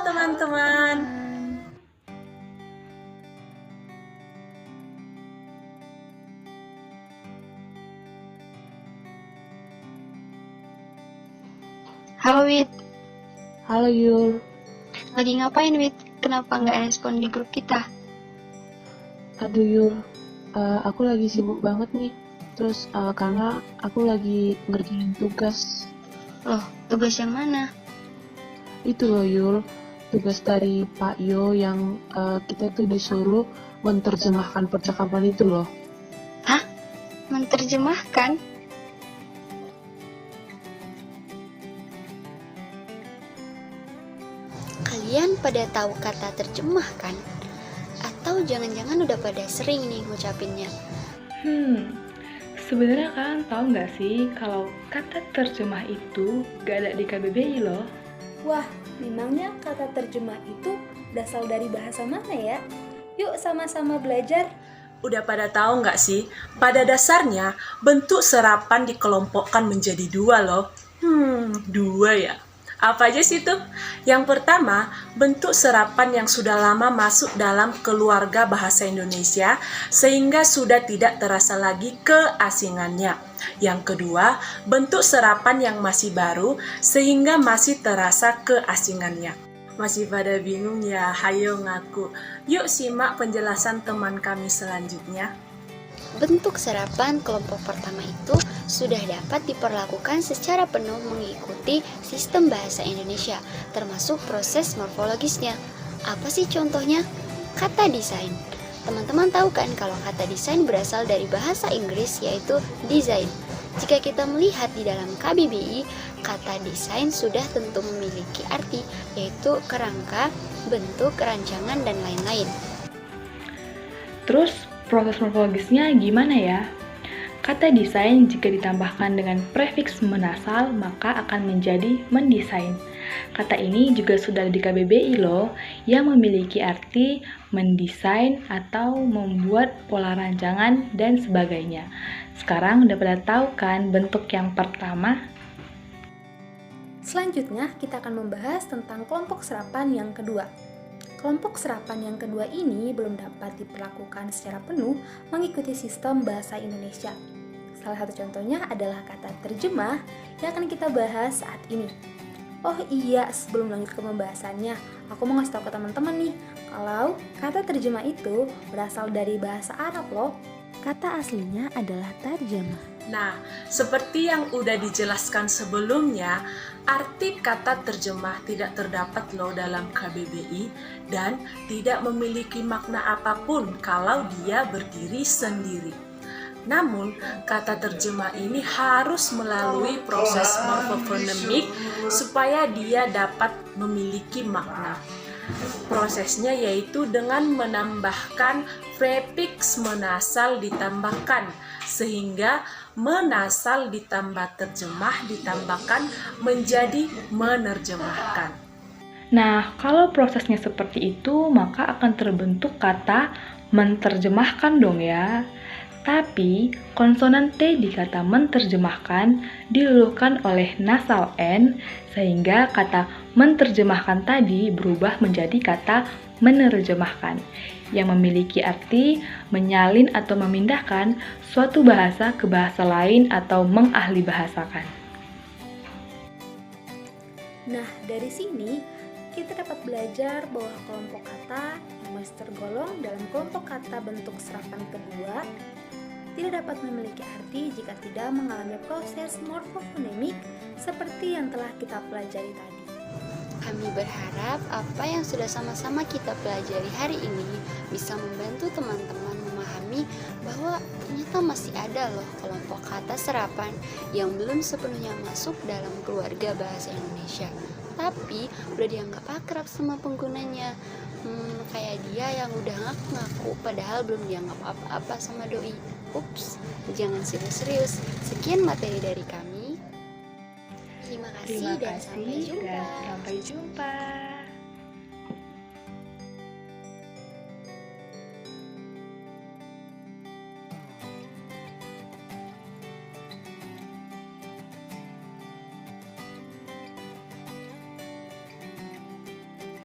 teman-teman. Halo Wit, Halo Yul, lagi ngapain Wit? Kenapa nggak respon di grup kita? aduh Yul, aku lagi sibuk banget nih. Terus karena aku lagi ngerjain tugas. Loh, tugas yang mana? Itu loh Yul, tugas dari Pak Yo yang kita tuh disuruh menerjemahkan percakapan itu loh. Hah? Menerjemahkan? Kalian pada tahu kata terjemahkan? Atau jangan-jangan udah pada sering nih ngucapinnya? Sebenarnya kalian tahu nggak sih kalau kata terjemah itu gak ada di KBBI loh? Wah, memangnya kata terjemah itu berasal dari bahasa mana ya? Yuk sama-sama belajar. Udah pada tahu nggak sih? Pada dasarnya, bentuk serapan dikelompokkan menjadi dua loh. Dua ya? Apa aja sih tuh? Yang pertama, bentuk serapan yang sudah lama masuk dalam keluarga bahasa Indonesia sehingga sudah tidak terasa lagi keasingannya. Yang kedua, bentuk serapan yang masih baru sehingga masih terasa keasingannya. Masih pada bingung ya? Hayo ngaku. Yuk simak penjelasan teman kami selanjutnya. Bentuk serapan kelompok pertama itu sudah dapat diperlakukan secara penuh mengikuti sistem bahasa Indonesia, termasuk proses morfologisnya. Apa sih contohnya? Kata desain. Teman-teman tahu kan kalau kata desain berasal dari bahasa Inggris yaitu design. Jika kita melihat di dalam KBBI, kata desain sudah tentu memiliki arti yaitu kerangka, bentuk, rancangan, dan lain-lain. Terus proses morfologisnya gimana ya? Kata desain jika ditambahkan dengan prefiks menasal maka akan menjadi mendesain. Kata ini juga sudah di KBBI loh, yang memiliki arti mendesain atau membuat pola rancangan dan sebagainya. Sekarang udah pada tahu kan bentuk yang pertama? Selanjutnya, kita akan membahas tentang kelompok serapan yang kedua. Kelompok serapan yang kedua ini belum dapat diperlakukan secara penuh mengikuti sistem bahasa Indonesia. Salah satu contohnya adalah kata terjemah yang akan kita bahas saat ini. Oh iya, sebelum lanjut ke pembahasannya, aku mau ngasih tahu ke teman-teman nih, kalau kata terjemah itu berasal dari bahasa Arab loh. Kata aslinya adalah tarjamah. Nah, seperti yang udah dijelaskan sebelumnya, arti kata terjemah tidak terdapat loh dalam KBBI dan tidak memiliki makna apapun kalau dia berdiri sendiri. Namun, kata terjemah ini harus melalui proses morfofonemik supaya dia dapat memiliki makna. Prosesnya yaitu dengan menambahkan prefiks menasal ditambahkan, sehingga menasal ditambah terjemah ditambahkan menjadi menerjemahkan. Nah, kalau prosesnya seperti itu, maka akan terbentuk kata menerjemahkan dong ya. Tapi, konsonan T di kata menerjemahkan diluluhkan oleh nasal N, sehingga kata menerjemahkan tadi berubah menjadi kata menerjemahkan, yang memiliki arti menyalin atau memindahkan suatu bahasa ke bahasa lain atau mengahli bahasakan. Nah, dari sini kita dapat belajar bahwa kelompok kata yang masih tergolong dalam kelompok kata bentuk serapan kedua tidak dapat memiliki arti jika tidak mengalami proses morfofonemik seperti yang telah kita pelajari tadi. Kami berharap apa yang sudah sama-sama kita pelajari hari ini bisa membantu teman-teman memahami bahwa ternyata masih ada loh kelompok kata serapan yang belum sepenuhnya masuk dalam keluarga bahasa Indonesia, tapi udah dianggap akrab sama penggunanya. Kayak dia yang udah ngaku-ngaku padahal belum dianggap apa-apa sama doi. Ups, jangan serius-serius. Sekian materi dari kami. Terima kasih dan sampai jumpa. Dan sampai jumpa.